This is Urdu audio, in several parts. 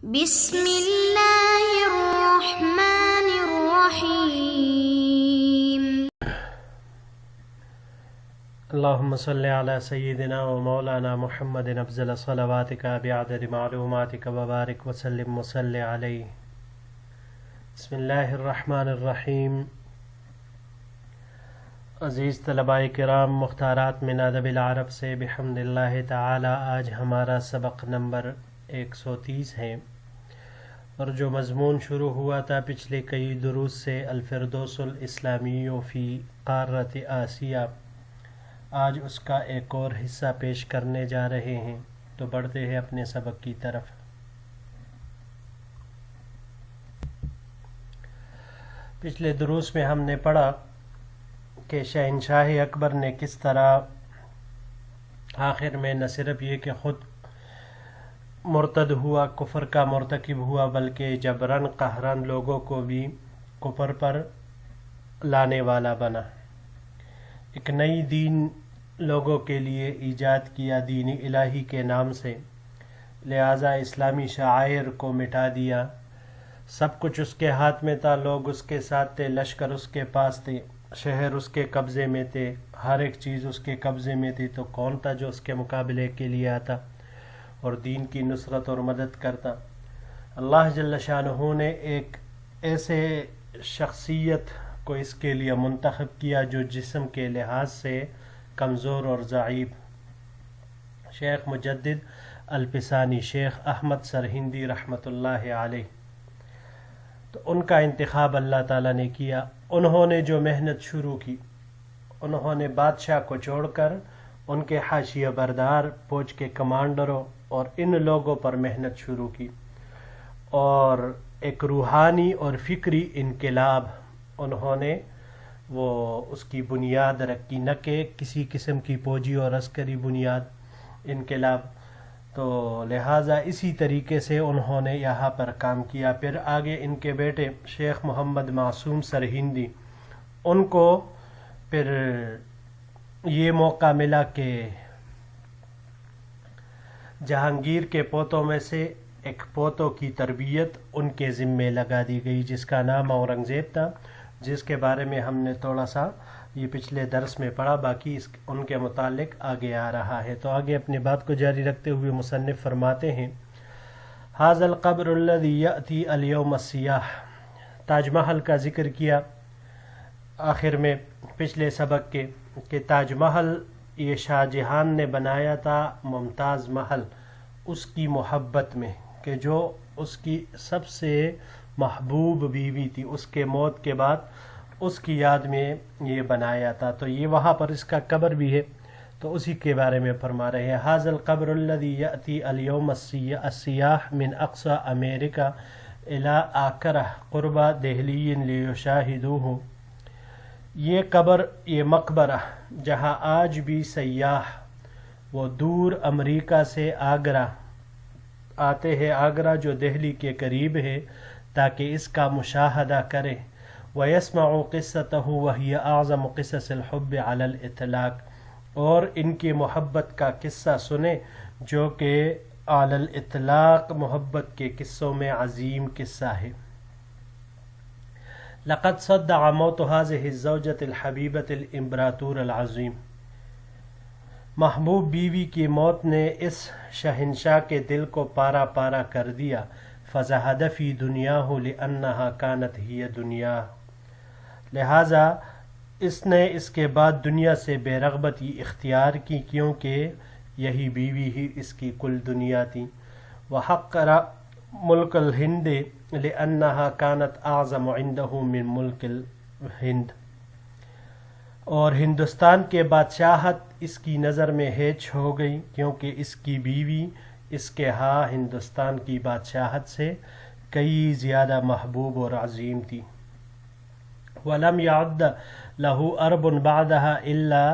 بسم اللہ الرحمن الرحیم۔ اللهم صل على سيدنا ومولانا محمد افضل صلواتك بعدد معلوماتك وبارك وسلم وصل عليه۔ بسم اللہ الرحمن الرحیم۔ عزیز طلباء کرام، مختارات من ادب العرب سے بحمد اللہ تعالی آج ہمارا سبق نمبر 130 ہے، اور جو مضمون شروع ہوا تھا پچھلے کئی دروس سے، الفردوس الاسلامی فی قارۃ آسیہ، آج اس کا ایک اور حصہ پیش کرنے جا رہے ہیں۔ تو بڑھتے ہیں اپنے سبق کی طرف۔ پچھلے دروس میں ہم نے پڑھا کہ شہنشاہ اکبر نے کس طرح آخر میں نہ صرف یہ کہ خود مرتد ہوا، کفر کا مرتکب ہوا، بلکہ جبراً قہراً لوگوں کو بھی کفر پر لانے والا بنا۔ ایک نئی دین لوگوں کے لیے ایجاد کیا دین الہی کے نام سے، لہٰذا اسلامی شعائر کو مٹا دیا۔ سب کچھ اس کے ہاتھ میں تھا، لوگ اس کے ساتھ تھے، لشکر اس کے پاس تھے، شہر اس کے قبضے میں تھے، ہر ایک چیز اس کے قبضے میں تھی، تو کون تھا جو اس کے مقابلے کے لیے آتا اور دین کی نصرت اور مدد کرتا؟ اللہ جل شانہ نے ایک ایسے شخصیت کو اس کے لیے منتخب کیا جو جسم کے لحاظ سے کمزور اور ضعیف، شیخ مجدد الفسانی، شیخ احمد سرہندی رحمۃ اللہ علیہ۔ تو ان کا انتخاب اللہ تعالیٰ نے کیا۔ انہوں نے جو محنت شروع کی، انہوں نے بادشاہ کو چھوڑ کر ان کے حاشیہ بردار، فوج کے کمانڈروں اور ان لوگوں پر محنت شروع کی، اور ایک روحانی اور فکری انقلاب انہوں نے وہ اس کی بنیاد رکھی، نہ کہ کسی قسم کی فوجی اور عسکری بنیاد، انقلاب۔ تو لہٰذا اسی طریقے سے انہوں نے یہاں پر کام کیا۔ پھر آگے ان کے بیٹے شیخ محمد معصوم سرہندی، ان کو پھر یہ موقع ملا کہ جہانگیر کے پوتوں میں سے ایک پوتوں کی تربیت ان کے ذمے لگا دی گئی، جس کا نام اورنگزیب تھا، جس کے بارے میں ہم نے تھوڑا سا یہ پچھلے درس میں پڑھا، باقی ان کے متعلق آگے آ رہا ہے۔ تو آگے اپنی بات کو جاری رکھتے ہوئے مصنف فرماتے ہیں، ھذا القبر الذی یأتی الیوم السیاح۔ تاج محل کا ذکر کیا آخر میں پچھلے سبق کے، کہ تاج محل یہ شاہ جہان نے بنایا تھا ممتاز محل اس کی محبت میں، کہ جو اس کی سب سے محبوب بیوی تھی، اس کے موت کے بعد اس کی یاد میں یہ بنایا تھا۔ تو یہ وہاں پر اس کا قبر بھی ہے، تو اسی کے بارے میں فرما رہے ہیں، ھذا القبر الذی یأتی الیوم السیاح من اقصی امریکہ الی آکرہ قرب دہلی لیشاہدوہ۔ یہ قبر، یہ مقبرہ جہاں آج بھی سیاح وہ دور امریکہ سے آگرہ آتے ہیں، آگرہ جو دہلی کے قریب ہے، تاکہ اس کا مشاہدہ کریں، وَيَسْمَعُ قِصَّتَهُ وَهِيَ أَعْظَمُ قِصَصِ الْحُبِّ عَلَى الْإِطْلَاقِ، اور ان کی محبت کا قصہ سنیں جو کہ علی الاطلاق محبت کے قصوں میں عظیم قصہ ہے۔ لقد صدع موت هذه الزوجة الحبیبة الامبراطور العظیم۔ محبوب بیوی کی موت نے اس شہنشاہ کے دل کو پارا پارا کر دیا، فزہد فی دنیاہ لأنہا کانت ہی دنیا، لہٰذا اس نے اس کے بعد دنیا سے بے رغبتی اختیار کی، کیونکہ یہی بیوی ہی اس کی کل دنیا تھی۔ وحقر ملک الہند لأنہا کانت اعظم عندہ من ملک الہند، اور ہندوستان کے بادشاہت اس کی نظر میں ہیچ ہو گئی، کیونکہ اس کی بیوی اس کے ہاں ہندوستان کی بادشاہت سے کئی زیادہ محبوب اور عظیم تھی۔ وَلَمْ يَعُدَّ لَهُ أَرْبٌ بَعْدَهَا إِلَّا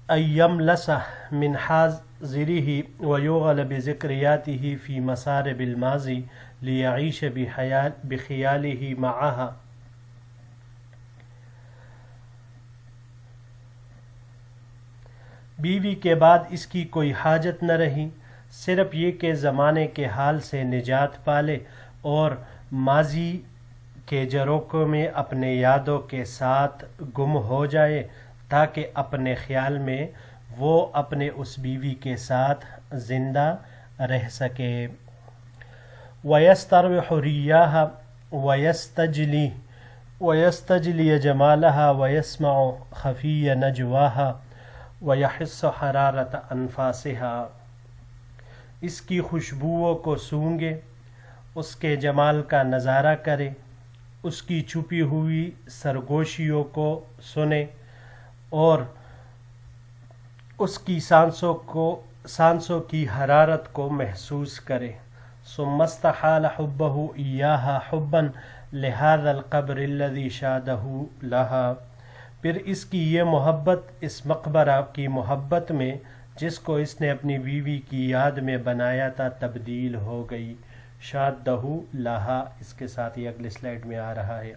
أَن يَمْلَسَ مِنْ حَاضِرِهِ وَيُغْلَ بِذِكْرِيَاتِهِ فِي مَصَارِبِ الْمَاضِي لِيَعِيشَ بِخِيَالِهِ مَعَهَا۔ بیوی کے بعد اس کی کوئی حاجت نہ رہی، صرف یہ کہ زمانے کے حال سے نجات پالے اور ماضی کے جروکوں میں اپنے یادوں کے ساتھ گم ہو جائے، تاکہ اپنے خیال میں وہ اپنے اس بیوی کے ساتھ زندہ رہ سکے۔ وَيَسْتَرْوِحُ رِيَّاهَا وَيَسْتَجْلِيَ جَمَالَهَا وَيَسْمَعُ خَفِيَّ نَجْوَاهَا وَيَحِسُّ حَرَارَةَ أَنفَاسِهَا، اس کی خوشبوؤں کو سونگے، اس کے جمال کا نظارہ کرے، اس کی چھپی ہوئی سرگوشیوں کو سنے اور اس کی سانسوں کی حرارت کو محسوس کرے۔ ثم استحال حبه إياها حبا لهذا القبر الذي شاده لها، پھر اس کی یہ محبت اس مقبرہ کی محبت میں جس کو اس نے اپنی بیوی کی یاد میں بنایا تھا تبدیل ہو گئی۔ شادہ لہا، اس کے ساتھ یہ اگلے سلائیڈ میں آ رہا ہے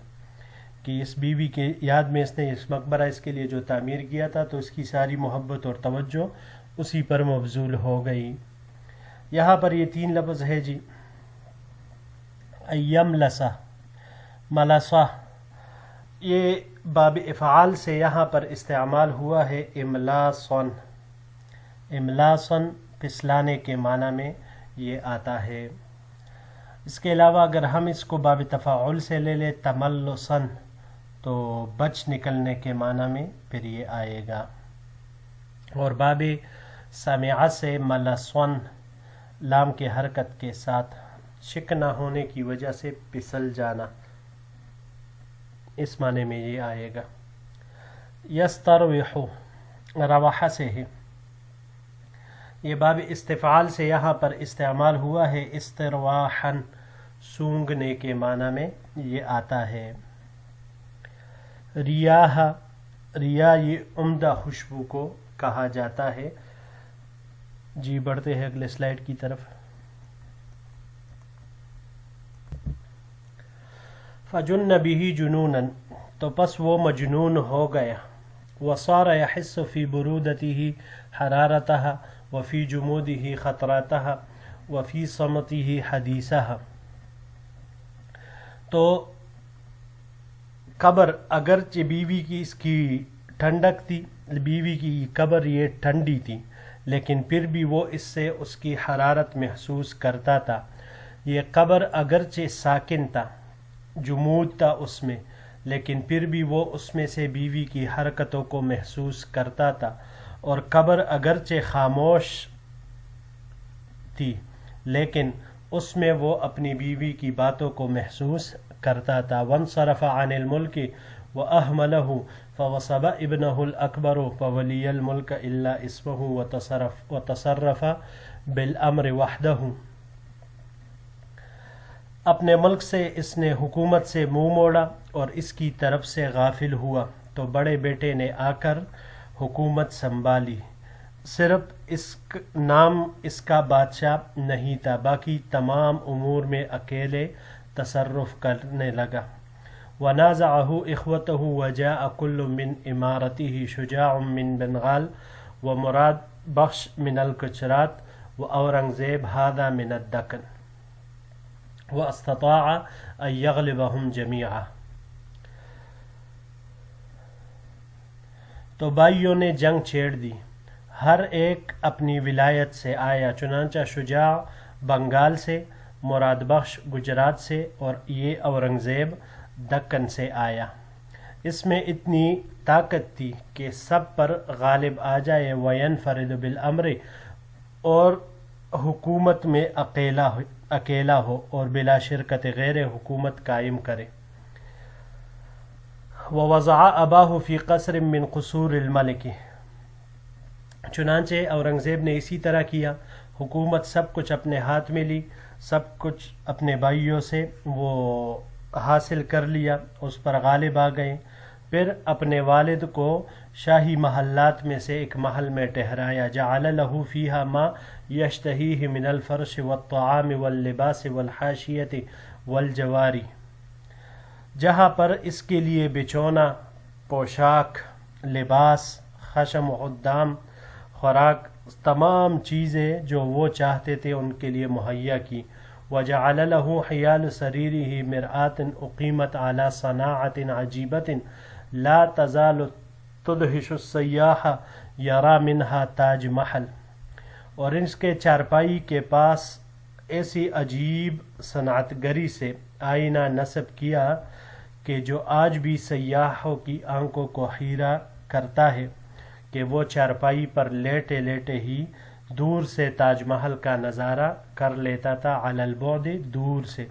کہ اس بیوی کے یاد میں اس نے اس مقبرہ اس کے لیے جو تعمیر کیا تھا تو اس کی ساری محبت اور توجہ اسی پر مبذول ہو گئی۔ یہاں پر یہ 3 لفظ ہے جی، یملسہ، ملسہ، یہ باب افعال سے یہاں پر استعمال ہوا ہے املاسن، املاسن پھسلانے کے معنی میں یہ آتا ہے۔ اس کے علاوہ اگر ہم اس کو باب تفاعل سے لے لیں تملسن تو بچ نکلنے کے معنی میں پھر یہ آئے گا، اور باب سامعہ سے ملسن، لام کے حرکت کے ساتھ شکنا ہونے کی وجہ سے پسل جانا، اس معنی میں یہ آئے گا۔ یستروح، رواح سے ہے، یہ باب استفعال سے یہاں پر استعمال ہوا ہے استرواحن، سونگنے کے معنی میں یہ آتا ہے۔ ریاح، ریا یہ عمدہ خوشبو کو کہا جاتا ہے۔ جی بڑھتے ہیں اگلے سلائیڈ کی طرف۔ فجن به جنونا، تو پس وہ مجنون ہو گیا۔ وصار يحس في برودته حرارتها وفي جموده خطراتها وفي صمته حديثها، تو قبر اگرچہ بیوی کی اس کی ٹھنڈک تھی، بیوی کی قبر یہ ٹھنڈی تھی، لیکن پھر بھی وہ اس سے اس کی حرارت محسوس کرتا تھا۔ یہ قبر اگرچہ ساکن تھا، جمود تھا اس میں، لیکن پھر بھی وہ اس میں سے بیوی کی حرکتوں کو محسوس کرتا تھا، اور قبر اگرچہ خاموش تھی لیکن اس میں وہ اپنی بیوی کی باتوں کو محسوس کرتا تھا۔ وانصرف عن الملک وأهمله فوصب ابنه الأكبر فولي الملك إلا اسمه وتصرف بالأمر وحده، اپنے ملک سے اس نے حکومت سے منہ موڑا اور اس کی طرف سے غافل ہوا، تو بڑے بیٹے نے آ کر حکومت سنبھالی، صرف اس نام اس کا بادشاہ نہیں تھا، باقی تمام امور میں اکیلے تصرف کرنے لگا۔ ونازعه اخوته وجاء كل من امارته شجاع من بنغال ومراد بخش من الکچرات واورنگزیب هذا من الدکن واستطاع ان یغلبهم جميعا، تو بھائیوں نے جنگ چھیڑ دی، ہر ایک اپنی ولایت سے آیا، چنانچہ شجاع بنگال سے، مراد بخش گجرات سے، اور یہ اورنگزیب دکن سے آیا۔ اس میں اتنی طاقت تھی کہ سب پر غالب آ جائے، وینفرد بالامر، اور حکومت میں اکیلا ہو اور بلا شرکت غیر حکومت قائم کرے۔ ووضع اباہ فی قصر من قصور الملک، چنانچہ اورنگزیب نے اسی طرح کیا، حکومت سب کچھ اپنے ہاتھ میں لی، سب کچھ اپنے بھائیوں سے وہ حاصل کر لیا، اس پر غالب آ گئے، پھر اپنے والد کو شاہی محلات میں سے ایک محل میں ٹھہرایا، جعل له فیہا ما یشتہیہ من الفرش والطعام واللباس والحاشیۃ والجواری، جہاں پر اس کے لیے بچھونا، پوشاک، لباس، خشم و خدام، خوراک، تمام چیزیں جو وہ چاہتے تھے ان کے لیے مہیا کی. وجعل له حیال سریرہ مرآۃ اقیمت علی صناعۃ عجیبۃ لا تزال تدہش السیاح یرا منہا تاج محل. اور اس کے چارپائی کے پاس ایسی عجیب صنعت گری سے آئینہ نصب کیا کہ جو آج بھی سیاحوں کی آنکھوں کو خیرہ کرتا ہے کہ وہ چارپائی پر لیٹے لیٹے ہی دور سے تاج محل کا نظارہ کر لیتا تھا. علی البعد، دور سے،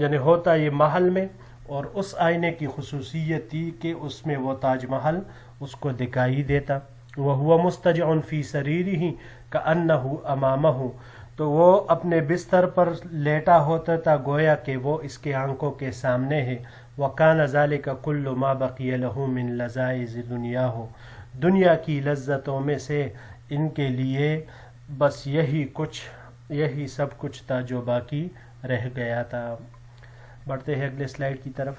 یعنی ہوتا یہ محل میں، اور اس آئینے کی خصوصیت تھی کہ اس میں وہ تاج محل اس کو دکھائی دیتا. وَهُوَ مُسْتَجِعٌ فِي سَرِيرِهِ كَأَنَّهُ أَمَامَهُ، تو وہ اپنے بستر پر لیٹا ہوتا تھا گویا کہ وہ اس کے آنکھوں کے سامنے ہے. وَكَانَ ذَلِكَ كُلُّ مَا بَقِيَ لَهُ مِن لَذَائِذِ دُنْيَاهُ، دنیا کی لذتوں میں سے ان کے لیے بس یہی سب کچھ تھا جو باقی رہ گیا تھا. بڑھتے ہیں اگلے سلائیڈ کی طرف.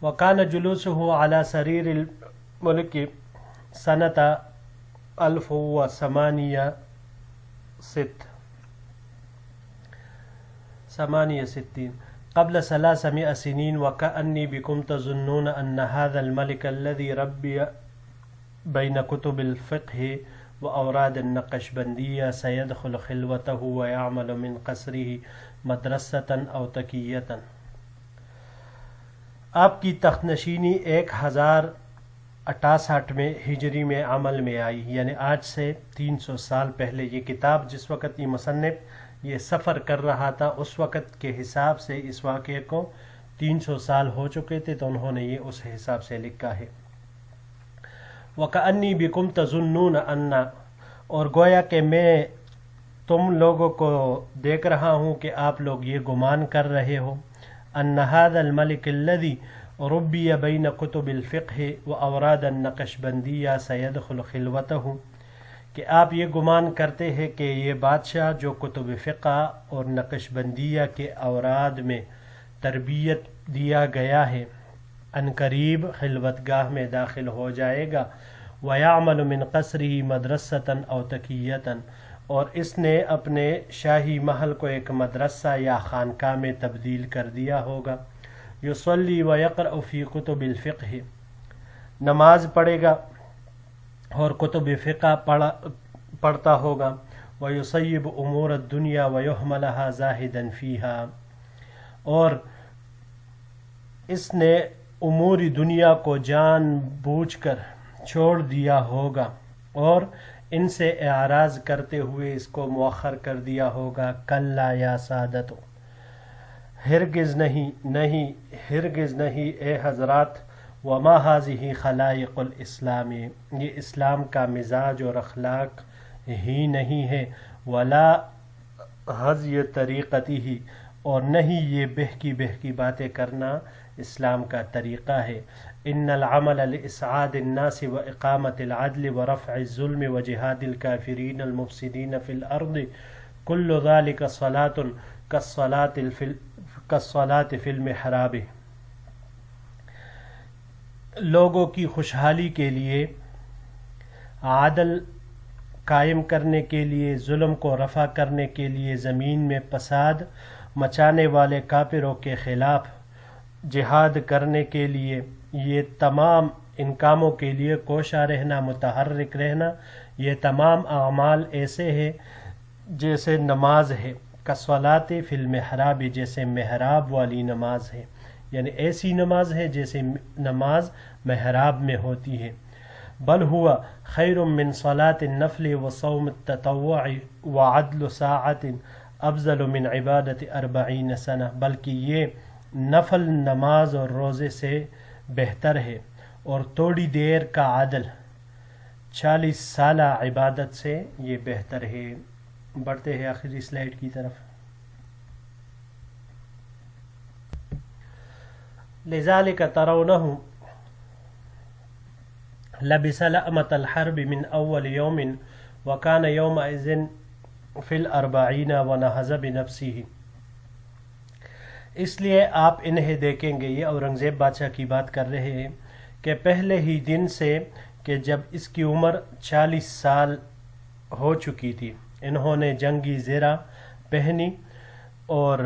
وَكَانَ جُلُوسُهُ عَلَى سَرِيرِ الْمُلْكِ سَنَةَ 1868 قبل 300 سنين. وكأني بكم تظنون أن هذا الملك الذي ربي بين كتب الفقه وأوراد النقشبندية سيدخل خلوته ويعمل من قصره مدرسة أو تكية. آپ کی تخت نشینی 1068 میں ہجری میں عمل میں آئی، یعنی آج سے 300 سال پہلے. یہ کتاب جس وقت یہ مصنف یہ سفر کر رہا تھا اس وقت کے حساب سے اس واقعے کو 300 سال ہو چکے تھے، تو انہوں نے یہ اس حساب سے لکھا ہے. وَكَأَنِّي بِكُمْ تَظُنُّونَ أَنَّ، اور گویا کہ میں تم لوگوں کو دیکھ رہا ہوں کہ آپ لوگ یہ گمان کر رہے ہو أَنَّ هَذَا الْمَلِكَ الَّذِي رُبِّيَ بَيْنَ كُتُبِ الْفِقْهِ وَأَوْرَادِ النَّقْشْبَندِيَّةِ سَيَدْخُلُ خِلْوَتَهُ، کہ آپ یہ گمان کرتے ہیں کہ یہ بادشاہ جو کتب فقہ اور نقشبندیہ کے اوراد میں تربیت دیا گیا ہے عنقریب خلوت گاہ میں داخل ہو جائے گا. وَيَعْمَلُ مِنْ قَصْرِهِ مَدْرَسَةً أَوْ تَكِيَّةً، اور اس نے اپنے شاہی محل کو ایک مدرسہ یا خانقاہ میں تبدیل کر دیا ہوگا. یصلی ویقرأ فی کتب الفقہ، نماز پڑھے گا اور کتب فقہ پڑھتا ہوگا. ویصیب امور الدنیا ویحملها زاہدا فیہا، اور اس نے امور دنیا کو جان بوجھ کر چھوڑ دیا ہوگا اور ان سے اعراض کرتے ہوئے اس کو مؤخر کر دیا ہوگا. کلا یا سادتو، ہرگز نہیں اے حضرات. وما هذه خلائق الاسلام، یہ اسلام کا مزاج اور اخلاق ہی نہیں ہے. ولا حظی طریقتی، اور نہیں یہ بہکی باتیں کرنا اسلام کا طریقہ ہے. ان العمل لاسعاد الناس واقامت العدل ورفع الظلم وجہاد الكافرین المفسدین فی الارض کل ذلك صلاۃ كالصلاة فی المحراب. لوگوں کی خوشحالی کے لیے، عدل قائم کرنے کے لیے، ظلم کو رفع کرنے کے لیے، زمین میں فساد مچانے والے کافروں کے خلاف جہاد کرنے کے لیے، یہ تمام ان کاموں کے لیے کوشاں رہنا، متحرک رہنا، یہ تمام اعمال ایسے ہیں جیسے نماز ہے. کالصلاۃ فی المحراب، جیسے محراب والی نماز ہے، یعنی ایسی نماز ہے جیسے نماز محراب میں ہوتی ہے. بل ہوا خیر من صلاۃ النفل وصوم التطوع وعدل ساعۃ افضل من عبادت 40 سنہ، بلکہ یہ نفل نماز اور روزے سے بہتر ہے اور تھوڑی دیر کا عدل 40 سالہ عبادت سے یہ بہتر ہے. بڑھتے ہیں آخری سلائیڈ کی طرف. لذلك ترونه لبس لأمة الحرب من أول يوم وكان يومئذ في 40 ونهز بنفسه. اس لیے آپ انہیں دیکھیں گے، یہ اورنگزیب بادشاہ کی بات کر رہے ہیں، کہ پہلے ہی دن سے کہ جب اس کی عمر 40 سال ہو چکی تھی انہوں نے جنگی زرہ پہنی اور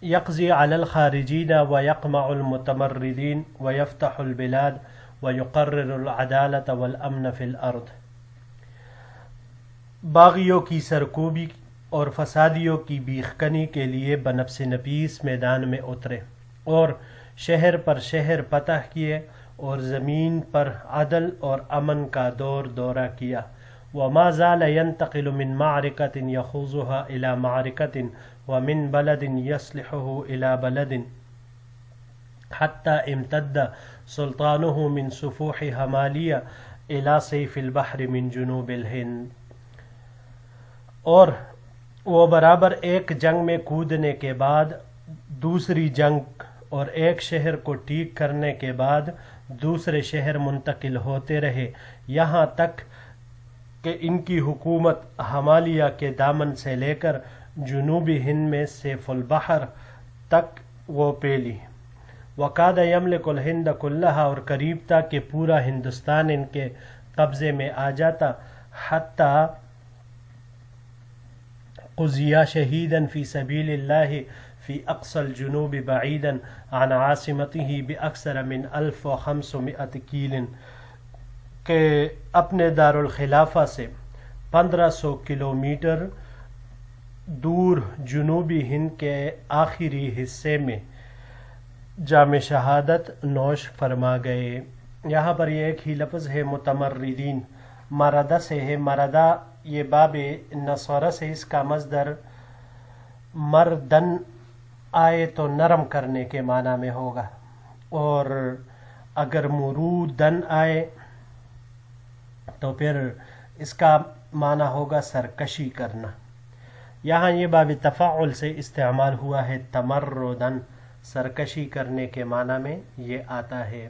یقضی علی الخارجین ویقمع المتمردین ویفتح البلاد ویقرر العدالة والامن فی الارض، باغیوں کی سرکوبی اور فسادیوں کی بیخکنی کے لیے بنفس نفیس میدان میں اترے اور شہر پر شہر فتح کیے اور زمین پر عدل اور امن کا دورہ کیا. وما زال ينتقل من معركة يخوضها إلى معركة ومن بلد يصلحه إلى بلد حتى امتد سلطانه من سفوح همالية إلى سيف البحر من جنوب الهند. اور وہ برابر ایک جنگ میں کودنے کے بعد دوسری جنگ اور ایک شہر کو ٹھیک کرنے کے بعد دوسرے شہر منتقل ہوتے رہے یہاں تک کہ ان کی حکومت ہمالیہ کے دامن سے لے کر جنوبی ہند میں سیف البحر تک وہ پھیلی. وقاد یملک الہند کلہا، اور قریب تھا کہ پورا ہندوستان ان کے قبضے میں آ جاتا. حتیٰ قضیا شہیدا فی سبیل اللہ فی اقصى الجنوب بعیدا عن عاصمته باکثر من 1500 کیل، کہ اپنے دارالخلافہ سے 1500 کلومیٹر دور جنوبی ہند کے آخری حصے میں جام شہادت نوش فرما گئے. یہاں پر یہ ایک ہی لفظ ہے متمردین، مردہ سے ہے. مردہ یہ باب نصارہ سے اس کا مصدر مردن آئے تو نرم کرنے کے معنی میں ہوگا، اور اگر مرودن آئے تو پھر اس کا معنی ہوگا سرکشی کرنا. یہاں یہ باب تفاعل سے استعمال ہوا ہے، تمردن سرکشی کرنے کے معنی میں یہ آتا ہے.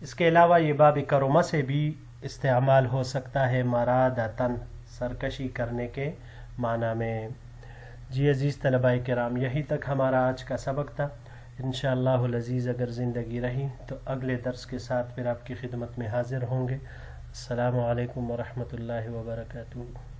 اس کے علاوہ یہ باب کرما سے بھی استعمال ہو سکتا ہے، مرادتن سرکشی کرنے کے معنی میں. جی عزیز طلباء کرام، یہی تک ہمارا آج کا سبق تھا. انشاءاللہ العزیز اگر زندگی رہی تو اگلے درس کے ساتھ پھر آپ کی خدمت میں حاضر ہوں گے. السلام علیکم ورحمۃ اللہ وبرکاتہ.